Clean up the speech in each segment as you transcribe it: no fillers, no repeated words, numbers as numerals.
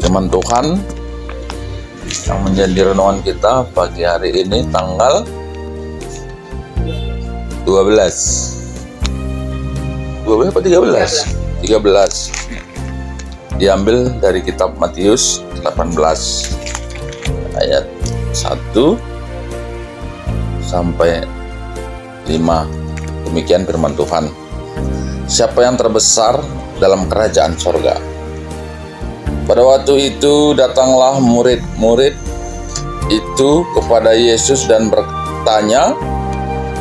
firman Tuhan yang menjadi renungan kita pagi hari ini tanggal 12 apa 13? 13. Diambil dari kitab Matius 18 ayat 1 sampai 5. Demikian firman Tuhan. Siapa yang terbesar dalam kerajaan sorga? Pada waktu itu datanglah murid-murid itu kepada Yesus dan bertanya,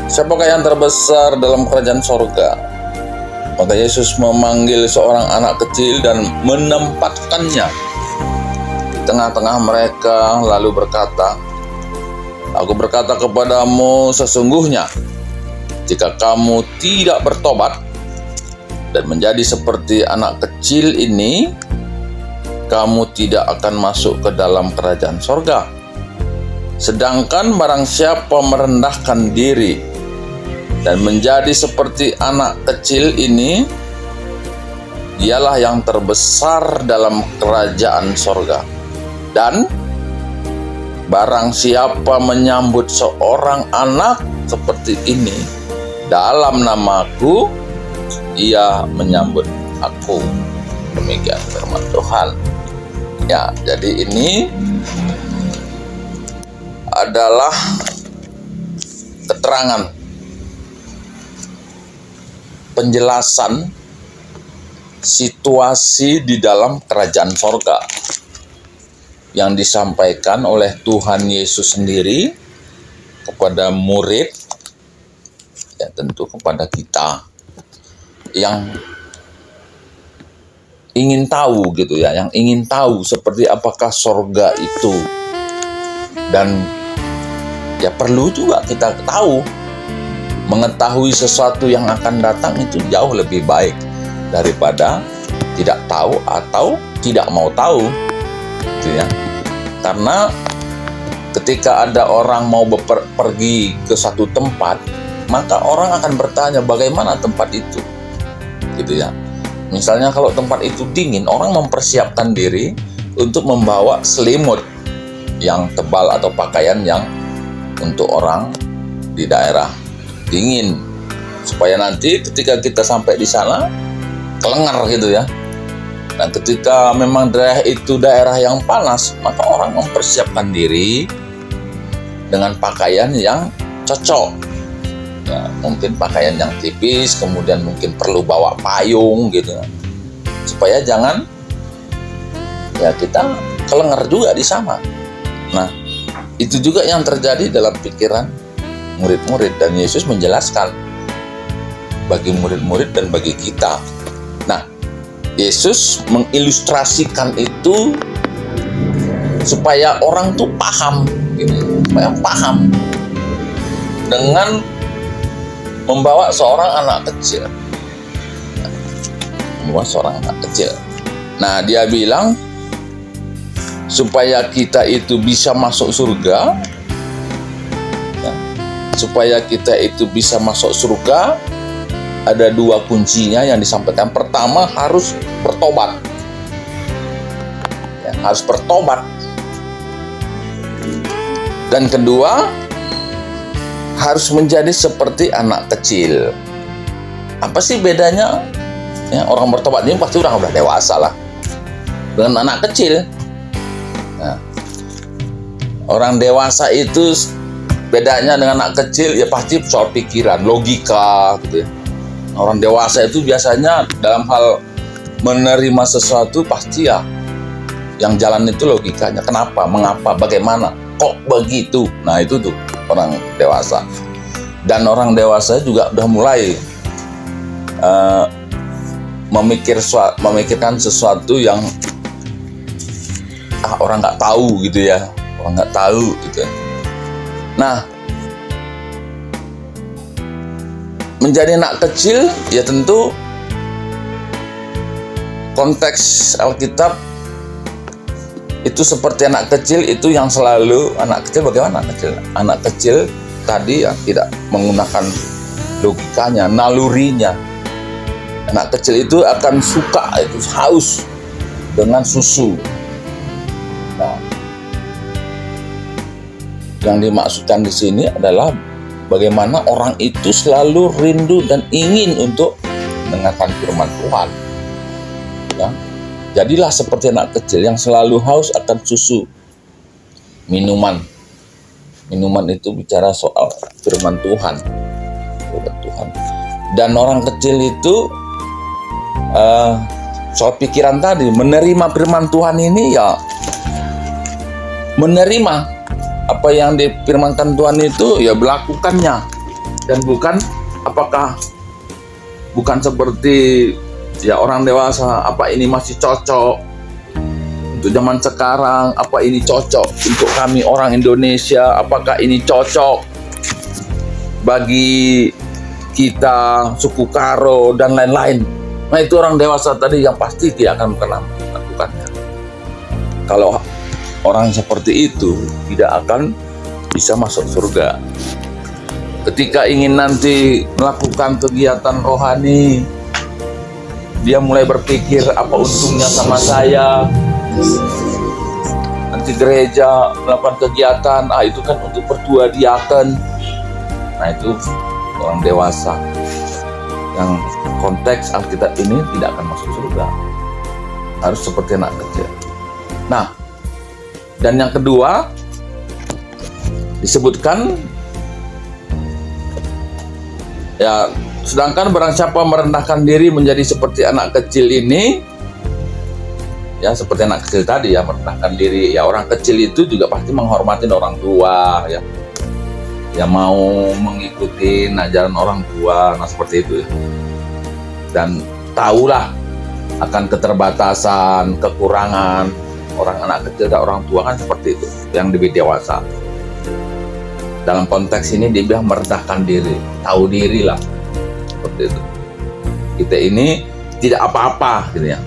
siapakah yang terbesar dalam kerajaan sorga? Maka Yesus memanggil seorang anak kecil dan menempatkannya di tengah-tengah mereka, lalu berkata, Aku berkata kepadamu, sesungguhnya jika kamu tidak bertobat dan menjadi seperti anak kecil ini, kamu tidak akan masuk ke dalam kerajaan sorga. Sedangkan barang siapa merendahkan diri dan menjadi seperti anak kecil ini, dialah yang terbesar dalam kerajaan sorga. Dan barang siapa menyambut seorang anak seperti ini dalam namaku, ia menyambut aku. Demikian firman Tuhan. Ya, jadi ini adalah keterangan penjelasan situasi di dalam kerajaan sorga yang disampaikan oleh Tuhan Yesus sendiri kepada murid, ya tentu kepada kita yang ingin tahu gitu ya, yang ingin tahu seperti apakah sorga itu. Dan ya perlu juga kita tahu, mengetahui sesuatu yang akan datang itu jauh lebih baik daripada tidak tahu atau tidak mau tahu gitu ya. Karena ketika ada orang mau pergi ke satu tempat, maka orang akan bertanya bagaimana tempat itu gitu ya. Misalnya kalau tempat itu dingin, orang mempersiapkan diri untuk membawa selimut yang tebal atau pakaian yang untuk orang di daerah dingin, supaya nanti ketika kita sampai di sana kelengar gitu ya. Dan ketika memang daerah itu daerah yang panas, maka orang mempersiapkan diri dengan pakaian yang cocok. Ya, mungkin pakaian yang tipis, kemudian mungkin perlu bawa payung gitu, supaya jangan ya kita kelengar juga di sana. Nah, itu juga yang terjadi dalam pikiran murid-murid, dan Yesus menjelaskan bagi murid-murid dan bagi kita. Nah, Yesus mengilustrasikan itu supaya orang tuh paham gitu, supaya paham dengan membawa seorang anak kecil. Nah, dia bilang supaya kita itu bisa masuk surga, ya, supaya kita itu bisa masuk surga, ada dua kuncinya yang disampaikan. Pertama, harus bertobat. Ya, harus bertobat. Dan kedua, harus menjadi seperti anak kecil. Apa sih bedanya? Ya, orang bertobat ini pasti udah dewasa lah, dengan anak kecil. Nah, orang dewasa itu bedanya dengan anak kecil ya pasti soal pikiran, logika gitu ya. Orang dewasa itu biasanya dalam hal menerima sesuatu pasti ya yang jalan itu logikanya. Kenapa, mengapa, bagaimana, kok begitu. Nah, itu tuh orang dewasa. Dan orang dewasa juga udah mulai memikirkan sesuatu yang orang nggak tahu gitu ya. Orang nggak tahu gitu ya. Nah, menjadi anak kecil ya tentu konteks Alkitab itu seperti anak kecil itu yang selalu, anak kecil bagaimana anak kecil? Anak kecil tadi ya tidak menggunakan logikanya, nalurinya. Anak kecil itu akan suka, itu haus dengan susu. yang dimaksudkan di sini adalah bagaimana orang itu selalu rindu dan ingin untuk mendengarkan firman Tuhan. Ya. Jadilah seperti anak kecil yang selalu haus akan susu, minuman. Minuman itu bicara soal firman Tuhan. Dan orang kecil itu soal pikiran tadi, menerima firman Tuhan ini ya menerima apa yang difirmankan Tuhan itu ya melakukannya, dan bukan seperti ya orang dewasa, apa ini masih cocok untuk zaman sekarang, apa ini cocok untuk kami orang Indonesia, apakah ini cocok bagi kita suku Karo dan lain-lain. Nah, itu orang dewasa tadi yang pasti tidak akan pernah melakukannya. Kalau orang seperti itu tidak akan bisa masuk surga. Ketika ingin nanti melakukan kegiatan rohani, dia mulai berpikir apa untungnya sama saya. Nanti gereja melakukan kegiatan, itu kan untuk berdua diaken. Nah, itu orang dewasa yang konteks Alkitab ini tidak akan masuk surga. Harus seperti anak kecil. Nah, dan yang kedua disebutkan ya, sedangkan barang siapa merendahkan diri menjadi seperti anak kecil ini, ya seperti anak kecil tadi ya, merendahkan diri. Ya, orang kecil itu juga pasti menghormati orang tua ya. Ya mau mengikuti ajaran orang tua, nah seperti itu ya. Dan tahulah akan keterbatasan, kekurangan orang anak kecil dan orang tua kan seperti itu, yang lebih dewasa. Dalam konteks ini dia bilang merendahkan diri, tahu diri lah, seperti itu. Kita ini tidak apa-apa gitu ya,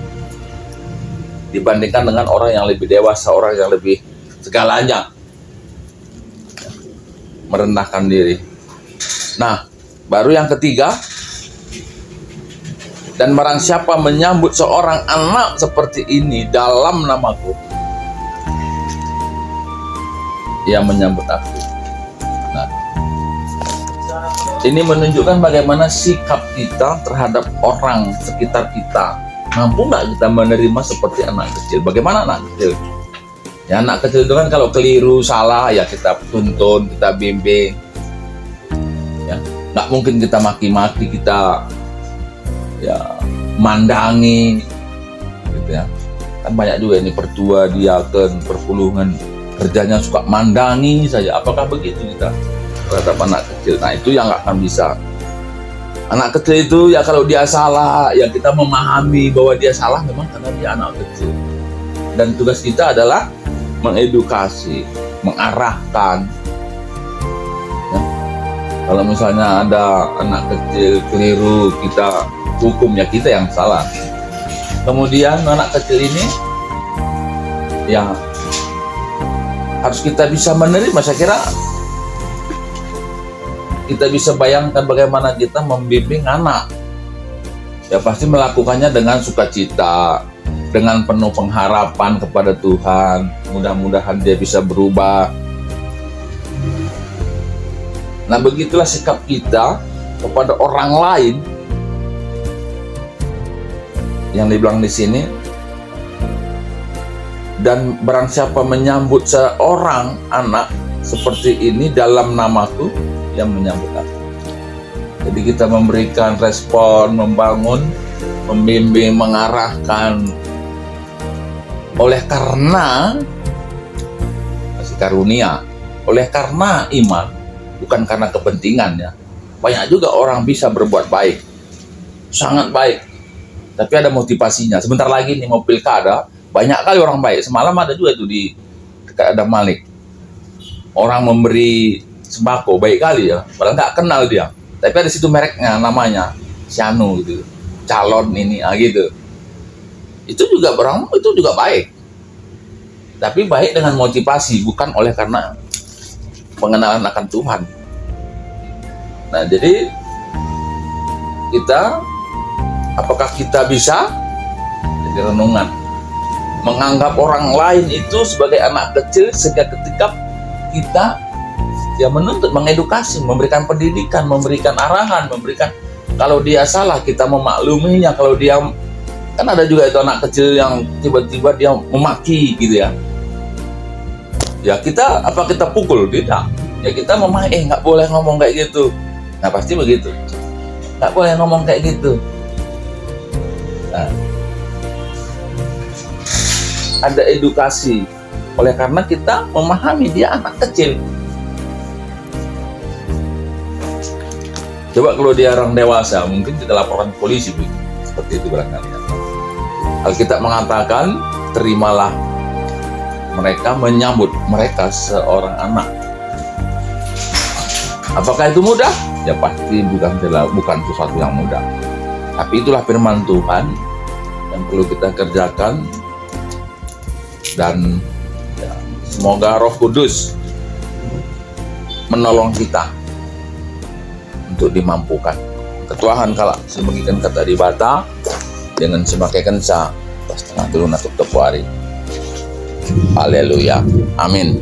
dibandingkan dengan orang yang lebih dewasa, orang yang lebih segalanya. Merendahkan diri. Nah, baru yang ketiga, dan barang siapa menyambut seorang anak seperti ini dalam namaku, ia menyambut aku. Nah, ini menunjukkan bagaimana sikap kita terhadap orang sekitar kita. Mampu nggak kita menerima seperti anak kecil? Bagaimana anak kecil? Ya, anak kecil itu kan kalau keliru, salah, ya kita tuntun, kita bimbing. Ya, nggak mungkin kita maki-maki, kita ya mandangi, gitu ya. Kan banyak juga ini pertua, diaken, perpuluhan, kerjanya suka mandangi saja. Apakah begitu kita terhadap anak kecil? Nah, itu yang nggak akan bisa. Anak kecil itu ya kalau dia salah, ya kita memahami bahwa dia salah memang karena dia anak kecil. Dan tugas kita adalah mengedukasi, mengarahkan. Ya. Kalau misalnya ada anak kecil keliru, kita hukum, ya kita yang salah. Kemudian anak kecil ini ya harus kita bisa menerima. Saya kira kita bisa bayangkan bagaimana kita membimbing anak. Ya pasti melakukannya dengan sukacita, dengan penuh pengharapan kepada Tuhan. Mudah-mudahan dia bisa berubah. Nah, begitulah sikap kita kepada orang lain yang dibilang di sini. Dan barang siapa menyambut seorang anak seperti ini dalam namaku, yang menyambut aku. Jadi kita memberikan respon, membangun, membimbing, mengarahkan oleh karena kasih karunia, oleh karena iman, bukan karena kepentingan ya. Banyak juga orang bisa berbuat baik, sangat baik, tapi ada motivasinya. Sebentar lagi nih mau pilkada, banyak kali orang baik. Semalam ada juga tuh di dekat Adam Malik, orang memberi sembako, baik kali ya, padahal nggak kenal dia, tapi ada situ mereknya, namanya Sianu gitu, calon ini gitu. Itu juga orang, itu juga baik, tapi baik dengan motivasi, bukan oleh karena pengenalan akan Tuhan. Nah, jadi kita, apakah kita bisa jadi renungan menganggap orang lain itu sebagai anak kecil, sehingga ketika kita ya menuntut, mengedukasi, memberikan pendidikan, memberikan arahan, memberikan, kalau dia salah kita memakluminya. Kalau dia, kan ada juga itu anak kecil yang tiba-tiba dia memaki gitu ya. Ya kita, apa kita pukul? Tidak. Ya kita memaki, nggak boleh ngomong kayak gitu. Nah pasti begitu. Nggak boleh ngomong kayak gitu. Nah, ada edukasi. Oleh karena kita memahami dia anak kecil. Coba kalau dia orang dewasa, mungkin kita laporkan polisi, Bu. Seperti itu barangkali. Alkitab mengatakan, terimalah mereka, menyambut mereka seorang anak. Apakah itu mudah? Ya pasti bukan sesuatu yang mudah. Tapi itulah firman Tuhan yang perlu kita kerjakan. Dan ya, semoga Roh Kudus menolong kita untuk dimampukan. Ketuahan kalau sebagian kata di bata dengan semakai kensa pas tengah turun atau tepuari. Haleluya. Amin.